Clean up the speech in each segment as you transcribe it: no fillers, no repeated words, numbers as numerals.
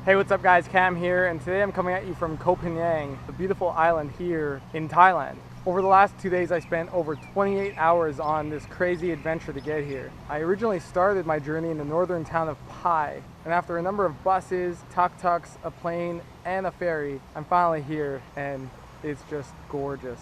Hey, what's up guys, Cam here, and today I'm coming at you from Koh Phangan, the beautiful island here in Thailand. Over the last 2 days I spent over 28 hours on this crazy adventure to get here. I originally started my journey in the northern town of Pai, and after a number of buses, tuk-tuks, a plane, and a ferry, I'm finally here, and it's just gorgeous.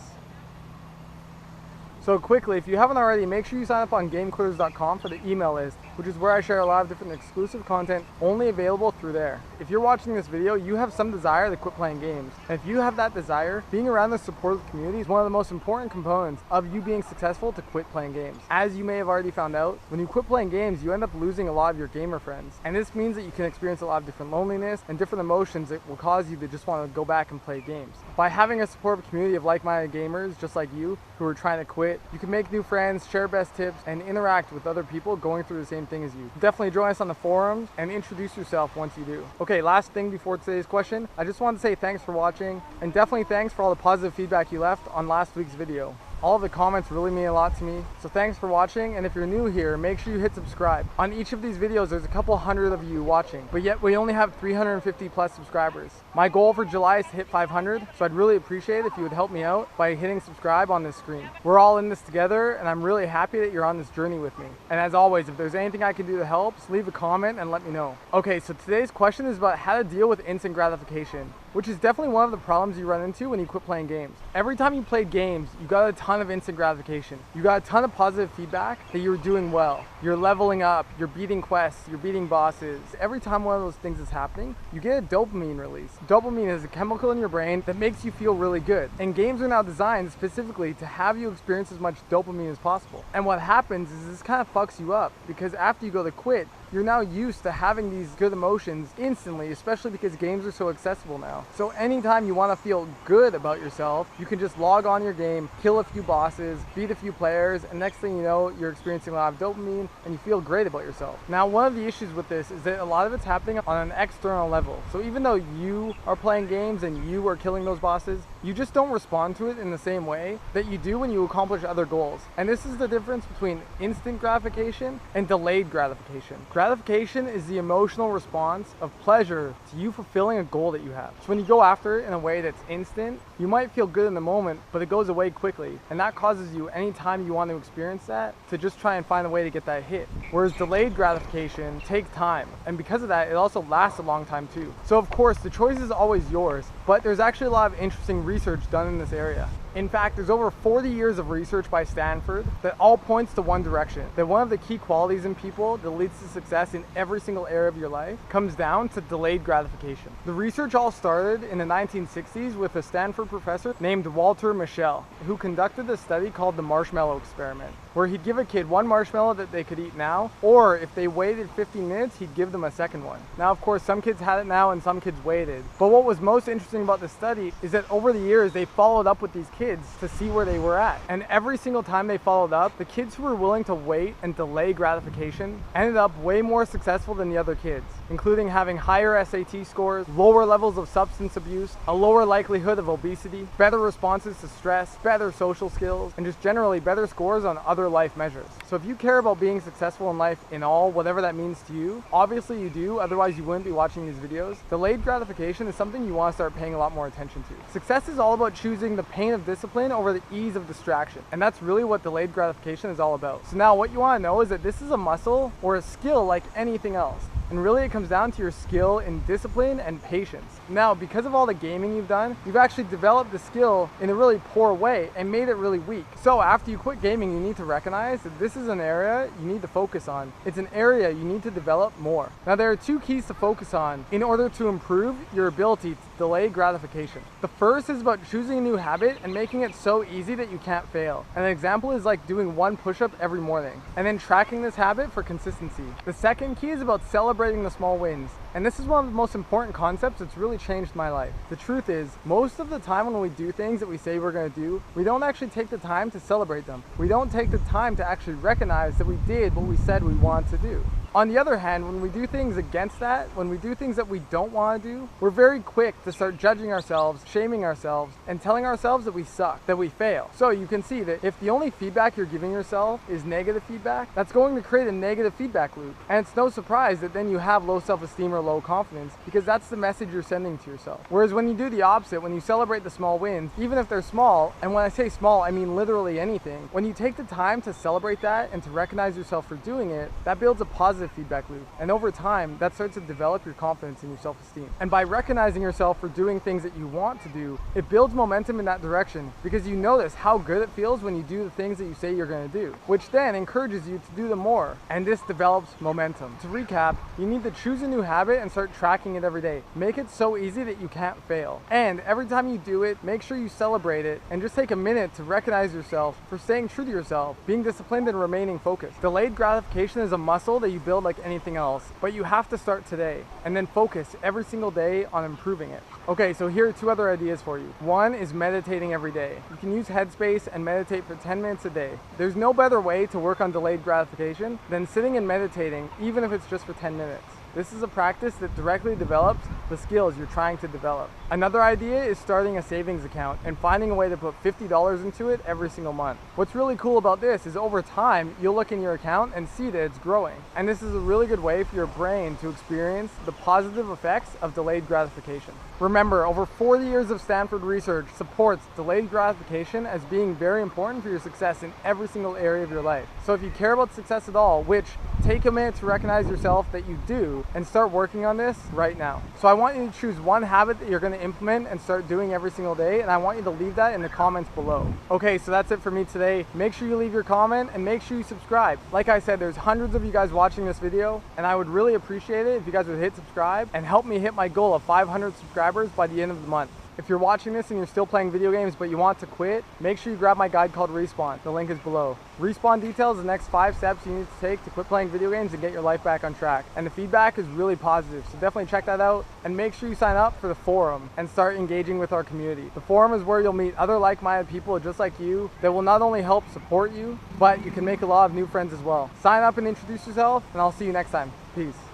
So quickly, if you haven't already, make sure you sign up on GameQuitters.com for the email list, which is where I share a lot of different exclusive content only available through there. If you're watching this video, you have some desire to quit playing games. And if you have that desire, being around the supportive community is one of the most important components of you being successful to quit playing games. As you may have already found out, when you quit playing games, you end up losing a lot of your gamer friends. And this means that you can experience a lot of different loneliness and different emotions that will cause you to just want to go back and play games. By having a supportive community of like-minded gamers just like you who are trying to quit, you can make new friends, share best tips, and interact with other people going through the same thing as you. Definitely join us on the forums and introduce yourself once you do. Okay, last thing before today's question, I just wanted to say thanks for watching, and definitely thanks for all the positive feedback you left on last week's video. All of the comments really mean a lot to me, so thanks for watching, and if you're new here, make sure you hit subscribe. On each of these videos, there's a couple hundred of you watching, but yet we only have 350 plus subscribers. My goal for July is to hit 500, so I'd really appreciate it if you would help me out by hitting subscribe on this screen. We're all in this together, and I'm really happy that you're on this journey with me. And as always, if there's anything I can do to help, just leave a comment and let me know. Okay, so today's question is about how to deal with instant gratification, which is definitely one of the problems you run into when you quit playing games. Every time you played games, you got a ton of instant gratification. You got a ton of positive feedback that you were doing well. You're leveling up, you're beating quests, you're beating bosses. Every time one of those things is happening, you get a dopamine release. Dopamine is a chemical in your brain that makes you feel really good. And games are now designed specifically to have you experience as much dopamine as possible. And what happens is this kind of fucks you up, because after you go to quit, you're now used to having these good emotions instantly, especially because games are so accessible now. So anytime you want to feel good about yourself, you can just log on your game, kill a few bosses, beat a few players, and next thing you know, you're experiencing a lot of dopamine and you feel great about yourself. Now, one of the issues with this is that a lot of it's happening on an external level. So even though you are playing games and you are killing those bosses, you just don't respond to it in the same way that you do when you accomplish other goals. And this is the difference between instant gratification and delayed gratification. Gratification is the emotional response of pleasure to you fulfilling a goal that you have. So when you go after it in a way that's instant, you might feel good in the moment, but it goes away quickly. And that causes you, anytime you want to experience that, to just try and find a way to get that hit. Whereas delayed gratification takes time. And because of that, it also lasts a long time too. So of course, the choice is always yours, but there's actually a lot of interesting research done in this area. In fact, there's over 40 years of research by Stanford that all points to one direction, that one of the key qualities in people that leads to success in every single area of your life comes down to delayed gratification. The research all started in the 1960s with a Stanford professor named Walter Mischel, who conducted a study called the Marshmallow Experiment, where he'd give a kid one marshmallow that they could eat now, or if they waited 15 minutes, he'd give them a second one. Now, of course, some kids had it now and some kids waited. But what was most interesting about this study is that over the years, they followed up with these kids to see where they were at. And every single time they followed up, the kids who were willing to wait and delay gratification ended up way more successful than the other kids, including having higher SAT scores, lower levels of substance abuse, a lower likelihood of obesity, better responses to stress, better social skills, and just generally better scores on other life measures. So if you care about being successful in life in all, whatever that means to you, obviously you do, otherwise you wouldn't be watching these videos. Delayed gratification is something you want to start paying a lot more attention to. Success is all about choosing the pain of discipline over the ease of distraction. And that's really what delayed gratification is all about. So now what you want to know is that this is a muscle or a skill like anything else. And really it comes down to your skill in discipline and patience. Now, because of all the gaming you've done, you've actually developed the skill in a really poor way and made it really weak. So after you quit gaming, you need to recognize that this is an area you need to focus on. It's an area you need to develop more. Now, there are two keys to focus on in order to improve your ability to delay gratification. The first is about choosing a new habit and making it so easy that you can't fail. An example is like doing one push-up every morning and then tracking this habit for consistency. The second key is about celebrating the small wins. And this is one of the most important concepts that's really changed my life. The truth is, most of the time when we do things that we say we're going to do, we don't actually take the time to celebrate them. We don't take the time to actually recognize that we did what we said we want to do. On the other hand, when we do things against that, when we do things that we don't want to do, we're very quick to start judging ourselves, shaming ourselves, and telling ourselves that we suck, that we fail. So you can see that if the only feedback you're giving yourself is negative feedback, that's going to create a negative feedback loop. And it's no surprise that then you have low self-esteem or or low confidence, because that's the message you're sending to yourself. Whereas when you do the opposite, when you celebrate the small wins, even if they're small, and when I say small, I mean literally anything, when you take the time to celebrate that and to recognize yourself for doing it, that builds a positive feedback loop. And over time, that starts to develop your confidence and your self-esteem. And by recognizing yourself for doing things that you want to do, it builds momentum in that direction, because you notice how good it feels when you do the things that you say you're going to do, which then encourages you to do them more. And this develops momentum. To recap, you need to choose a new habit and start tracking it every day. Make it so easy that you can't fail. And every time you do it, make sure you celebrate it and just take a minute to recognize yourself for staying true to yourself, being disciplined and remaining focused. Delayed gratification is a muscle that you build like anything else, but you have to start today and then focus every single day on improving it. Okay, so here are 2 other ideas for you. One is meditating every day. You can use Headspace and meditate for 10 minutes a day. There's no better way to work on delayed gratification than sitting and meditating, even if it's just for 10 minutes. This is a practice that directly develops the skills you're trying to develop. Another idea is starting a savings account and finding a way to put $50 into it every single month. What's really cool about this is over time, you'll look in your account and see that it's growing. And this is a really good way for your brain to experience the positive effects of delayed gratification. Remember, over 40 years of Stanford research supports delayed gratification as being very important for your success in every single area of your life. So if you care about success at all, which take a minute to recognize yourself that you do, and start working on this right now. So I want you to choose one habit that you're going to implement and start doing every single day, and I want you to leave that in the comments below. Okay, so that's it for me today. Make sure you leave your comment and make sure you subscribe. Like I said, there's hundreds of you guys watching this video, and I would really appreciate it if you guys would hit subscribe and help me hit my goal of 500 subscribers by the end of the month. If you're watching this and you're still playing video games but you want to quit, make sure you grab my guide called Respawn. The link is below. Respawn details the next 5 steps you need to take to quit playing video games and get your life back on track. And the feedback is really positive, so definitely check that out. And make sure you sign up for the forum and start engaging with our community. The forum is where you'll meet other like-minded people just like you that will not only help support you, but you can make a lot of new friends as well. Sign up and introduce yourself, and I'll see you next time. Peace.